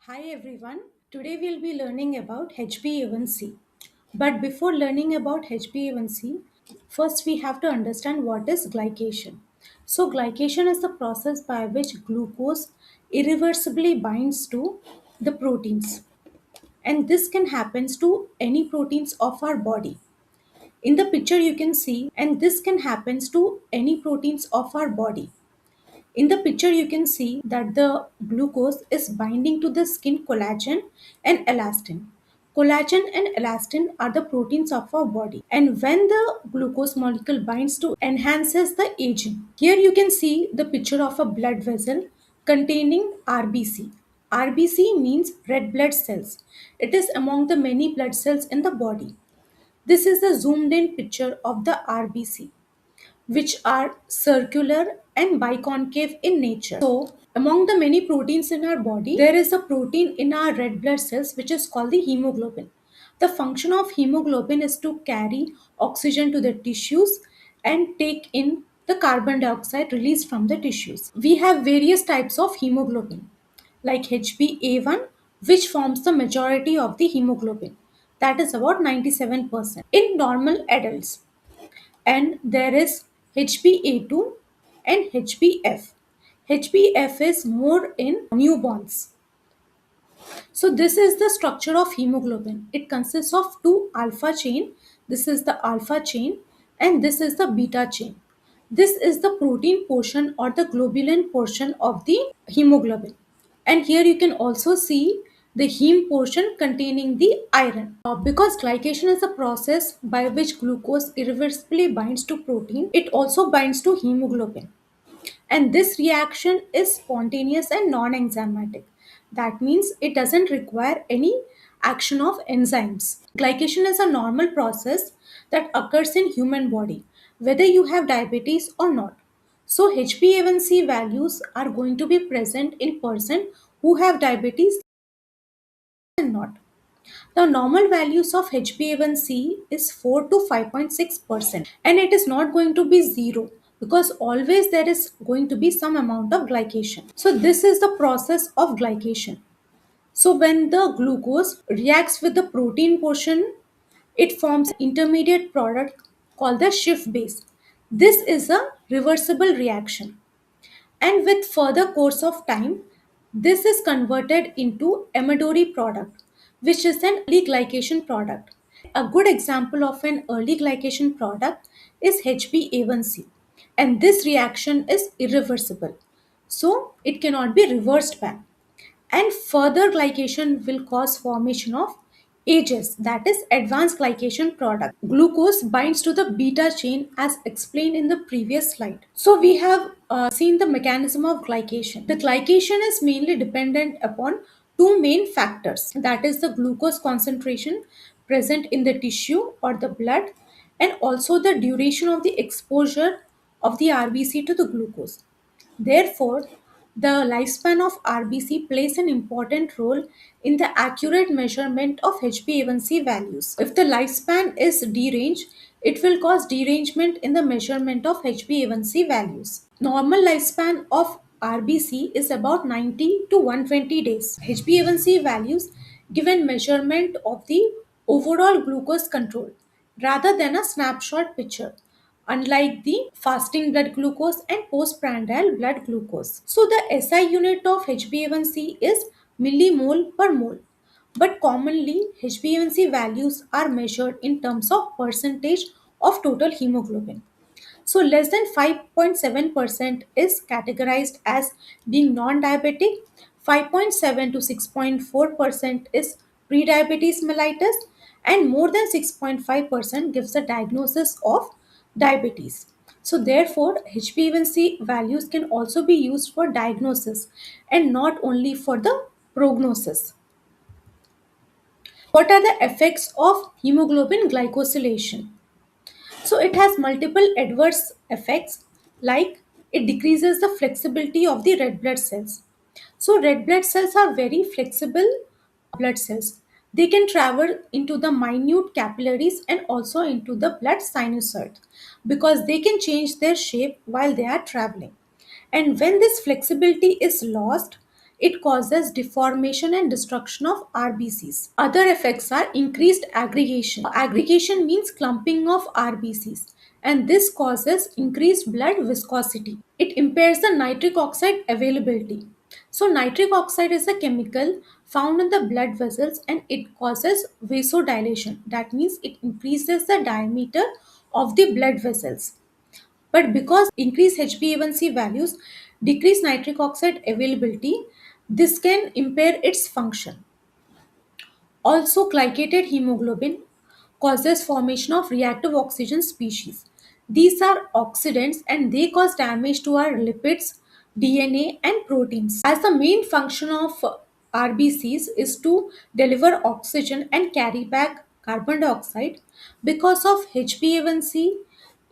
Hi everyone. Today we'll be learning about HbA1c. But before learning about HbA1c, first we have to understand what is glycation. So glycation is the process by which glucose irreversibly binds to the proteins. And this can happen to any proteins of our body. In the picture you can see, and this can happen to any proteins of our body. In the picture, you can see that the glucose is binding to the skin collagen and elastin. Collagen and elastin are the proteins of our body, and when the glucose molecule binds to enhances the aging. Here you can see the picture of a blood vessel containing RBC. RBC means red blood cells. It is among the many blood cells in the body. This is the zoomed in picture of the RBC, which are circular and biconcave in nature. So, among the many proteins in our body, there is a protein in our red blood cells which is called the hemoglobin. The function of hemoglobin is to carry oxygen to the tissues and take in the carbon dioxide released from the tissues. We have various types of hemoglobin like HbA1, which forms the majority of the hemoglobin, that is about 97% in normal adults, and there is HbA2 and HbF. HbF is more in newborns. So this is the structure of hemoglobin. It consists of two alpha chain. This is the alpha chain and this is the beta chain. This is the protein portion or the globulin portion of the hemoglobin. And here you can also see the heme portion containing the iron. Because glycation is a process by which glucose irreversibly binds to protein, it also binds to hemoglobin. And this reaction is spontaneous and non-enzymatic. That means it doesn't require any action of enzymes. Glycation is a normal process that occurs in human body, whether you have diabetes or not. So HbA1c values are going to be present in person who have diabetes and not. The normal values of HbA1c is 4 to 5.6%, and it is not going to be 0 because always there is going to be some amount of glycation. So this is the process of glycation. So when the glucose reacts with the protein portion, it forms an intermediate product called the Schiff base. This is a reversible reaction, and with further course of time, this is converted into Amadori product, which is an early glycation product. A good example of an early glycation product is HbA1c, and this reaction is irreversible, so it cannot be reversed back, and further glycation will cause formation of AGEs, that is advanced glycation product. Glucose binds to the beta chain as explained in the previous slide. So we have seen the mechanism of glycation. The glycation is mainly dependent upon two main factors, that is the glucose concentration present in the tissue or the blood, and also the duration of the exposure of the RBC to the glucose. Therefore, the lifespan of RBC plays an important role in the accurate measurement of HbA1c values. If the lifespan is deranged, it will cause derangement in the measurement of HbA1c values. Normal lifespan of RBC is about 90 to 120 days. HbA1c values give a measurement of the overall glucose control rather than a snapshot picture, unlike the fasting blood glucose and postprandial blood glucose. So the SI unit of HbA1c is millimole per mole. But commonly, HbA1c values are measured in terms of percentage of total hemoglobin. So less than 5.7% is categorized as being non-diabetic, 5.7 to 6.4% is prediabetes mellitus, and more than 6.5% gives a diagnosis of diabetes. So therefore, HbA1c values can also be used for diagnosis and not only for the prognosis. What are the effects of hemoglobin glycosylation? So it has multiple adverse effects, like it decreases the flexibility of the red blood cells. So red blood cells are very flexible blood cells. They can travel into the minute capillaries and also into the blood sinusoid because they can change their shape while they are traveling. And when this flexibility is lost, It causes deformation and destruction of RBCs. Other effects are increased aggregation. Aggregation means clumping of RBCs, and this causes increased blood viscosity. It impairs the nitric oxide availability. So, nitric oxide is a chemical found in the blood vessels and it causes vasodilation. That means it increases the diameter of the blood vessels. But because increased HbA1c values decrease nitric oxide availability, this can impair its function. Also, glycated hemoglobin causes formation of reactive oxygen species. These are oxidants and they cause damage to our lipids, DNA, and proteins. As the main function of RBCs is to deliver oxygen and carry back carbon dioxide, because of HbA1c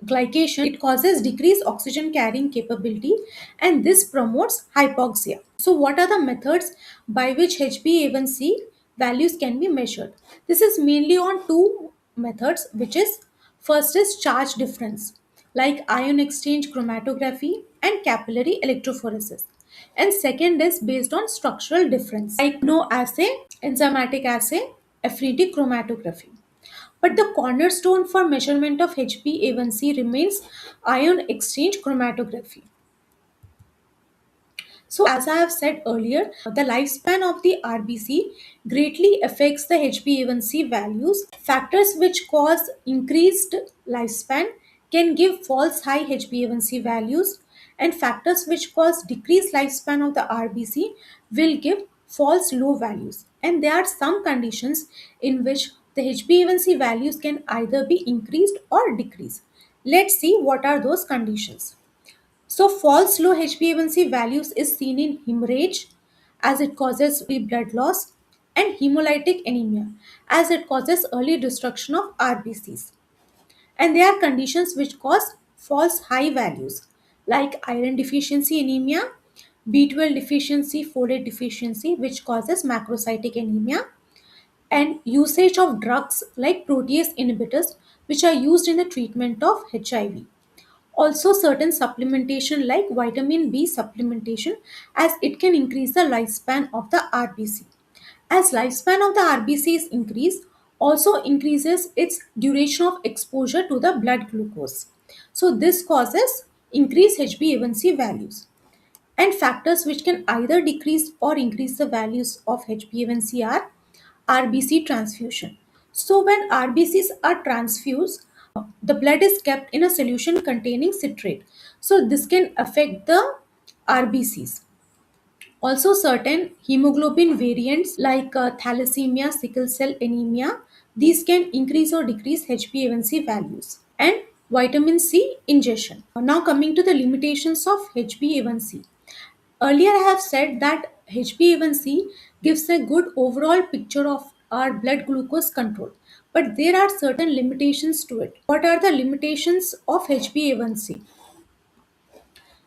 glycation, it causes decreased oxygen carrying capability and this promotes hypoxia. So, what are the methods by which HbA1c values can be measured? This is mainly on two methods, which is first is charge difference, like ion exchange chromatography and capillary electrophoresis. And second is based on structural difference, like no assay, enzymatic assay, affinity chromatography. But the cornerstone for measurement of HbA1c remains ion exchange chromatography. So, as I have said earlier, the lifespan of the RBC greatly affects the HbA1c values. Factors which cause increased lifespan can give false high HbA1c values, and factors which cause decreased lifespan of the RBC will give false low values. And there are some conditions in which the HbA1c values can either be increased or decreased. Let's see what are those conditions. So, false low HbA1c values is seen in hemorrhage as it causes early blood loss, and hemolytic anemia as it causes early destruction of RBCs. And there are conditions which cause false high values like iron deficiency anemia, B12 deficiency, folate deficiency, which causes macrocytic anemia, and usage of drugs like protease inhibitors, which are used in the treatment of HIV. Also, certain supplementation like vitamin B supplementation, as it can increase the lifespan of the RBC. As lifespan of the RBC is increased, also increases its duration of exposure to the blood glucose. So this causes increased HbA1c values. And factors which can either decrease or increase the values of HbA1c are RBC transfusion. So when RBCs are transfused, the blood is kept in a solution containing citrate. So this can affect the RBCs. Also, certain hemoglobin variants like thalassemia, sickle cell anemia, these can increase or decrease HbA1c values. And vitamin C ingestion. Now coming to the limitations of HbA1c. Earlier, I have said that HbA1c gives a good overall picture of our blood glucose control, but there are certain limitations to it. What are the limitations of HbA1c?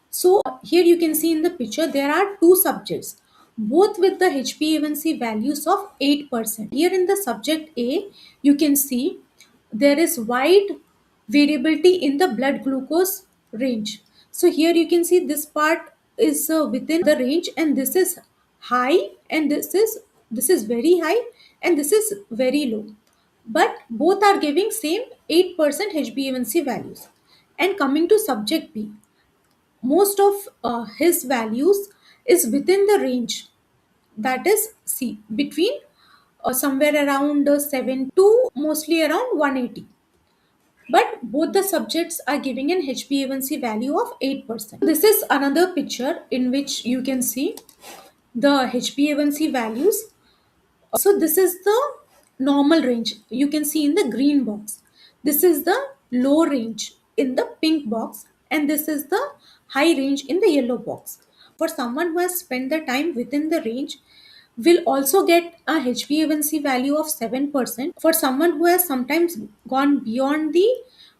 So here you can see in the picture there are two subjects, both with the HbA1c values of 8%. Here in the subject A, you can see there is wide variability in the blood glucose range. So here you can see this part is within the range, and this is high, and this is very high, and this is very low. But both are giving same 8% HbA1c values. And coming to subject B, most of his values is within the range, that is C, between somewhere around 7 to mostly around 180, but both the subjects are giving an HbA1c value of 8%. This is another picture in which you can see the HbA1c values. So this is the normal range you can see in the green box. This is the low range in the pink box, and this is the high range in the yellow box. For someone who has spent the time within the range will also get a HbA1c value of 7%. For someone who has sometimes gone beyond the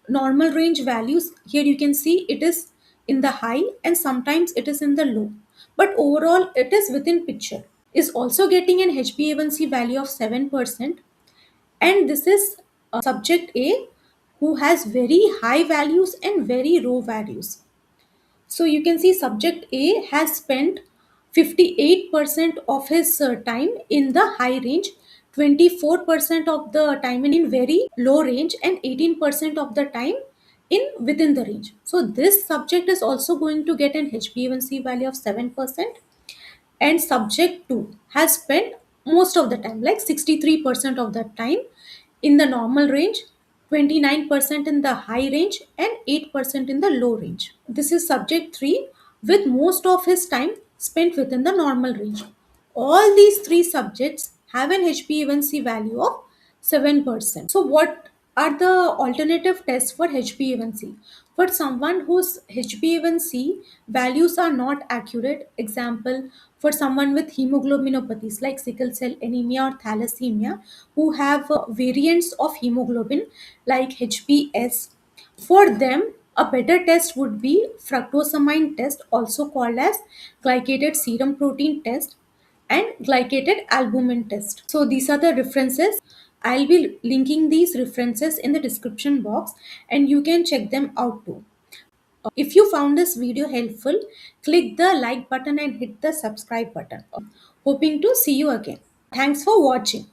normal range values, here you can see it is in the high and sometimes it is in the low. But overall it is within picture, is also getting an HbA1c value of 7%, and this is subject A who has very high values and very low values. So you can see subject A has spent 58% of his time in the high range, 24% of the time in very low range, and 18% of the time in within the range. So this subject is also going to get an HbA1c value of 7%, and subject 2 has spent most of the time, like 63% of the time in the normal range, 29% in the high range, and 8% in the low range. This is subject 3 with most of his time spent within the normal range. All these three subjects have an HbA1c value of 7%. So what are the alternative tests for HbA1c? For someone whose HbA1c values are not accurate, example, for someone with hemoglobinopathies like sickle cell anemia or thalassemia, who have variants of hemoglobin like HbS, for them, a better test would be fructosamine test, also called as glycated serum protein test and glycated albumin test. So these are the references. I'll be linking these references in the description box and you can check them out too. If you found this video helpful, click the like button and hit the subscribe button. Hoping to see you again. Thanks for watching.